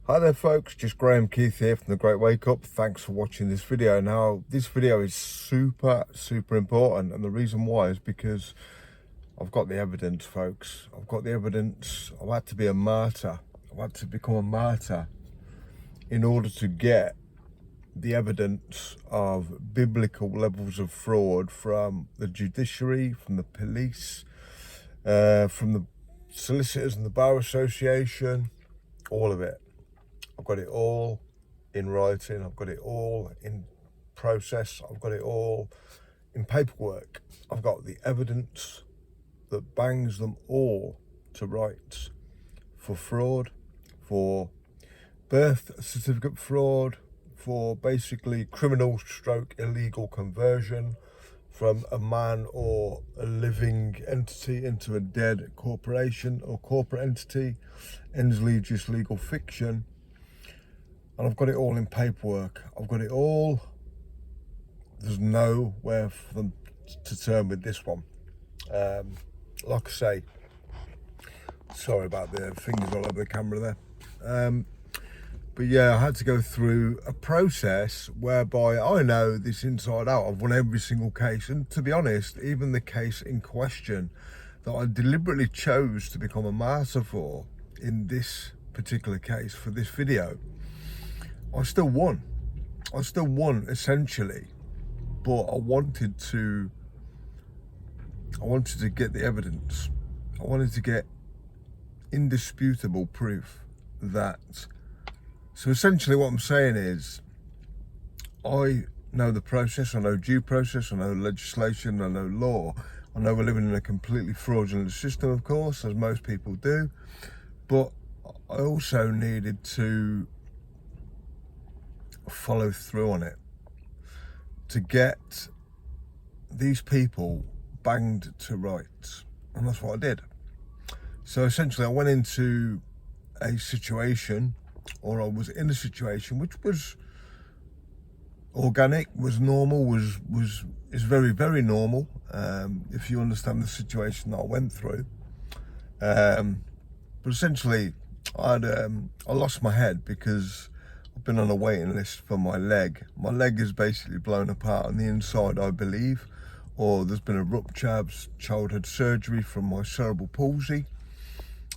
Hi there folks, just Graham Keith here from The Great Wake Up. Thanks for watching this video. Now this video is super important, and the reason why is because I've got the evidence, folks. I've got the evidence. I've had to be a martyr. I've had to become a martyr in order to get the evidence of biblical levels of fraud from the judiciary, from the police, from the solicitors and the Bar Association, all of it. I've got it all in writing. I've got it all in process. I've got it all in paperwork. I've got the evidence that bangs them all to rights for fraud, for birth certificate fraud, for basically criminal stroke illegal conversion from a man or a living entity into a dead corporation or corporate entity, Ensley just legal fiction. And I've got it all in paperwork. I've got it all. There's nowhere for them to turn with this one. Like I say, sorry about the fingers all over the camera there. But yeah, I had to go through a process whereby I know this inside out. I've won every single case. And to be honest, even the case in question that I deliberately chose to become a martyr for in this particular case for this video, I still won. I still won essentially, but I wanted to get the evidence. I wanted to get indisputable proof that. So essentially what I'm saying is, I know the process, I know due process, I know legislation, I know law. I know we're living in a completely fraudulent system, of course, as most people do, but I also needed to follow through on it to get these people banged to rights, and that's what I did. So essentially I went into a situation, or I was in a situation which was organic, was normal, is very normal, if you understand the situation that I went through. But essentially I lost my head because I've been on a waiting list for my leg. My leg is basically blown apart on the inside, I believe, or there's been a rupture, childhood surgery from my cerebral palsy.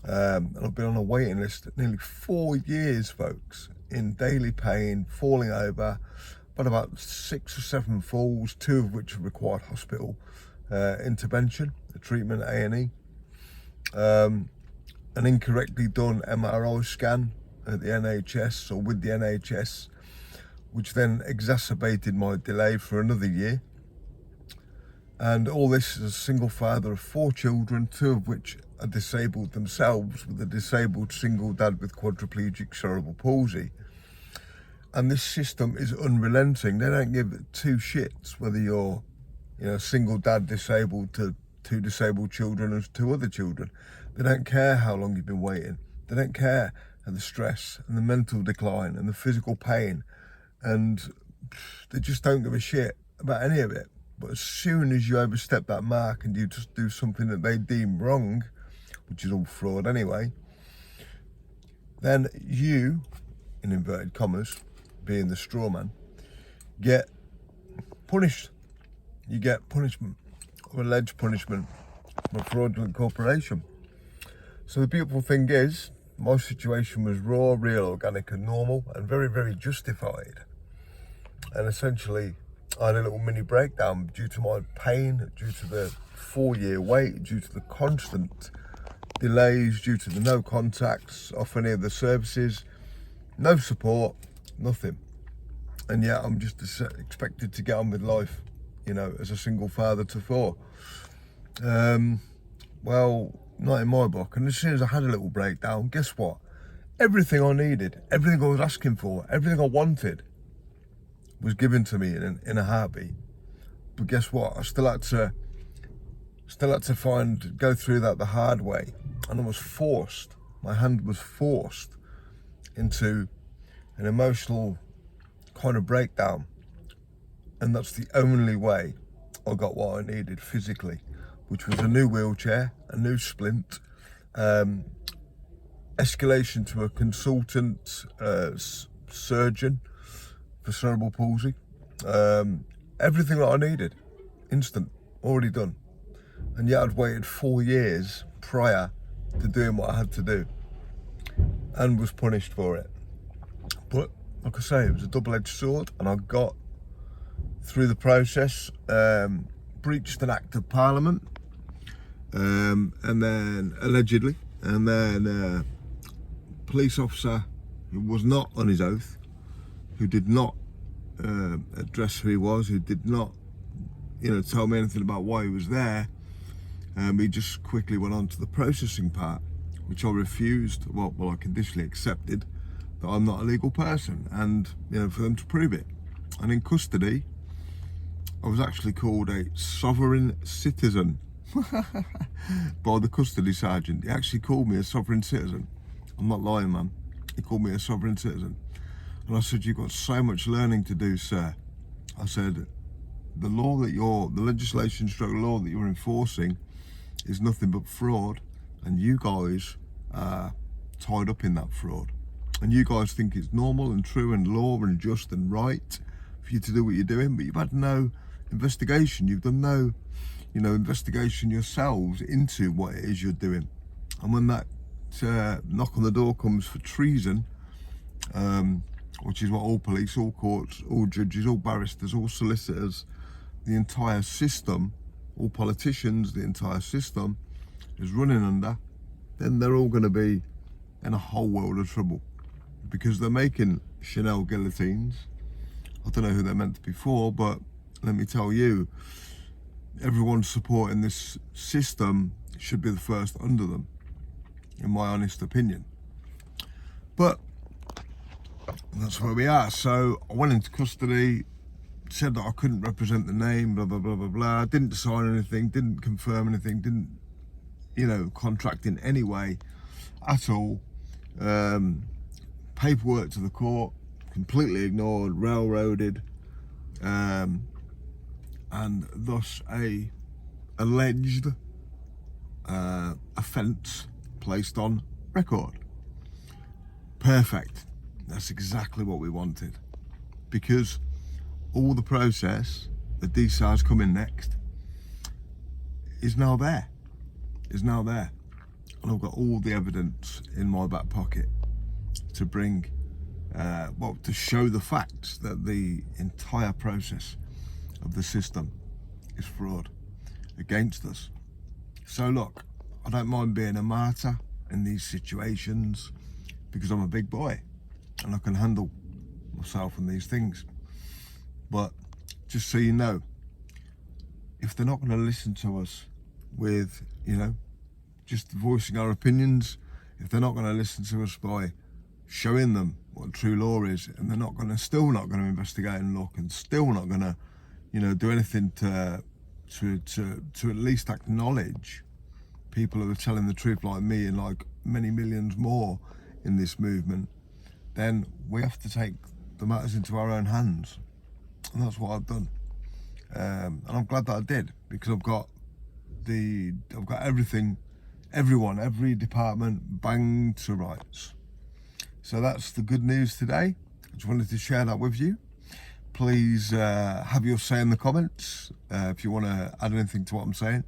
And I've been on a waiting list nearly 4 years, folks, in daily pain, falling over, but about 6 or 7 falls, 2 of which have required hospital intervention, a treatment, A&E. An incorrectly done MRI scan at the NHS, or with the NHS, which then exacerbated my delay for another year. And all this as a single father of 4 children, 2 of which are disabled themselves, with a disabled single dad with quadriplegic cerebral palsy. And this system is unrelenting. They don't give 2 shits whether you're, single dad disabled to 2 disabled children and 2 other children. They don't care how long you've been waiting. They don't care the stress and the mental decline and the physical pain, and they just don't give a shit about any of it. But as soon as you overstep that mark and you just do something that they deem wrong, which is all fraud anyway, then you, in inverted commas, being the straw man, get punished. You get punishment, or alleged punishment, from a fraudulent corporation. So the beautiful thing is, my situation was raw, real, organic and normal, and very justified. And essentially I had a little mini breakdown due to my pain, due to the 4-year wait, due to the constant delays, due to the no contacts off any of the services, no support, nothing. And yet I'm just expected to get on with life, as a single father to 4. Well, not in my book. And as soon as I had a little breakdown, guess what? Everything I needed, everything I was asking for, everything I wanted was given to me in a heartbeat. But guess what? I still had to go through that the hard way. And I was forced, my hand was forced into an emotional kind of breakdown. And that's the only way I got what I needed physically, which was a new wheelchair, a new splint, escalation to a consultant surgeon for cerebral palsy. Everything that I needed, instant, already done. And yet I'd waited 4 years prior to doing what I had to do and was punished for it. But like I say, it was a double-edged sword, and I got through the process, breached an act of parliament, and then allegedly, and then a police officer who was not on his oath, who did not address who he was, who did not, tell me anything about why he was there. He just quickly went on to the processing part, which I refused. Well, I conditionally accepted that I'm not a legal person, and for them to prove it. And in custody, I was actually called a sovereign citizen by the custody sergeant. He actually called me a sovereign citizen. I'm not lying, man. He called me a sovereign citizen. And I said, you've got so much learning to do, sir. I said, the legislation stroke law that you're enforcing is nothing but fraud, and you guys are tied up in that fraud. And you guys think it's normal and true and law and just and right for you to do what you're doing, but you've had no investigation. You've done no, investigation yourselves into what it is you're doing. And when that knock on the door comes for treason, which is what all police, all courts, all judges, all barristers, all solicitors, the entire system, all politicians, the entire system is running under, then they're all going to be in a whole world of trouble, because they're making Chanel guillotines. I don't know who they're meant to be for, but let me tell you, everyone supporting this system should be the first under them, in my honest opinion. But that's where we are. So I went into custody, said that I couldn't represent the name, blah, blah, blah, blah, blah. Didn't sign anything, didn't confirm anything, didn't, contract in any way at all. Paperwork to the court, completely ignored, railroaded, and thus a alleged offence placed on record. Perfect. That's exactly what we wanted, because all the process, the DSAR's coming next, is now there. And I've got all the evidence in my back pocket to bring, to show the facts that the entire process of the system is fraud against us. So look, I don't mind being a martyr in these situations, because I'm a big boy and I can handle myself and these things. But just so you know, if they're not going to listen to us with, just voicing our opinions, if they're not going to listen to us by showing them what true law is, and they're still not going to investigate and look, and still not going to, do anything to at least acknowledge people who are telling the truth, like me and like many millions more in this movement, then we have to take the matters into our own hands. And that's what I've done. And I'm glad that I did, because I've got everything, everyone, every department banged to rights. So that's the good news today. I just wanted to share that with you. Please have your say in the comments if you want to add anything to what I'm saying.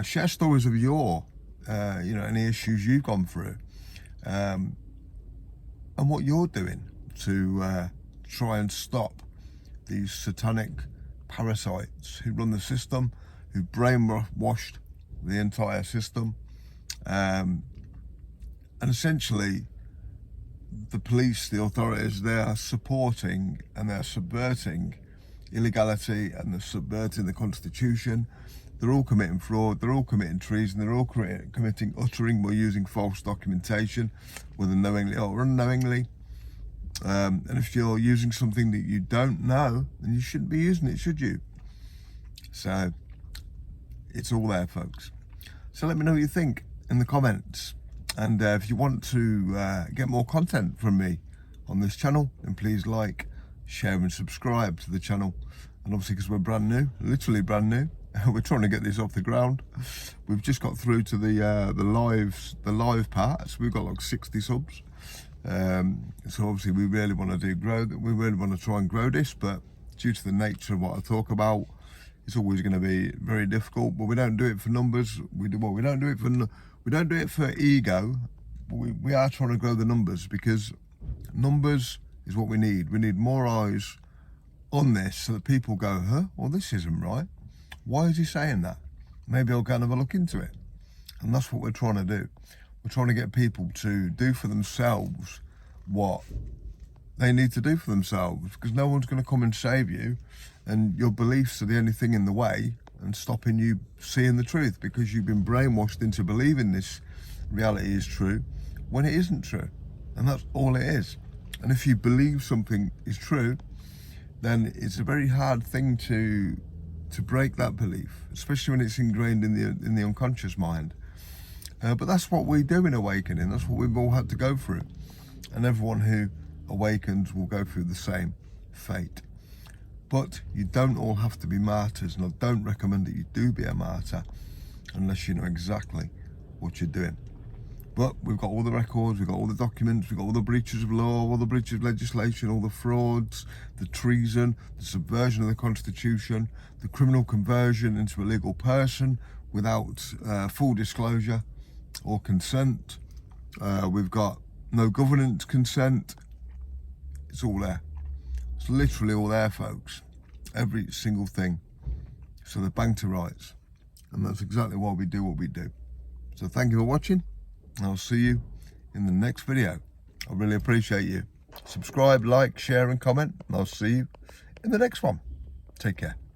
Share stories of your, any issues you've gone through, and what you're doing to try and stop these satanic parasites who run the system, who brainwashed the entire system, and essentially the police, the authorities, they are supporting and they're subverting illegality, and they're subverting the Constitution. They're all committing fraud, they're all committing treason, they're all committing uttering or using false documentation, whether knowingly or unknowingly. And if you're using something that you don't know, then you shouldn't be using it, should you? So it's all there, folks. So let me know what you think in the comments. And if you want to get more content from me on this channel, then please like, share and subscribe to the channel. And obviously, because we're brand new, literally brand new, We're trying to get this off the ground. We've just got through to the live part, so we've got like 60 subs. So obviously we really want to we really want to try and grow this, but due to the nature of what I talk about, it's always going to be very difficult. But we don't do it for numbers. We don't do it for ego. We are trying to grow the numbers, because numbers is what we need. We need more eyes on this so that people go, huh, well, this isn't right. Why is he saying that? Maybe I'll go and have a look into it. And that's what we're trying to do. We're trying to get people to do for themselves what they need to do for themselves, because no one's going to come and save you, and your beliefs are the only thing in the way and stopping you seeing the truth, because you've been brainwashed into believing this reality is true when it isn't true. And that's all it is. And if you believe something is true, then it's a very hard thing to break that belief, especially when it's ingrained in the unconscious mind. But that's what we do in awakening. That's what we've all had to go through, and everyone who awakens will go through the same fate. But you don't all have to be martyrs, and I don't recommend that you do be a martyr unless you know exactly what you're doing. But we've got all the records, we've got all the documents, we've got all the breaches of law, all the breaches of legislation, all the frauds, the treason, the subversion of the Constitution, the criminal conversion into a legal person without full disclosure or consent. We've got no governance consent. It's all there. It's literally all there, folks. Every single thing. So they're bang to rights. And that's exactly why we do what we do. So thank you for watching. I'll see you in the next video. I really appreciate you. Subscribe, like, share and comment, and I'll see you in the next one. Take care.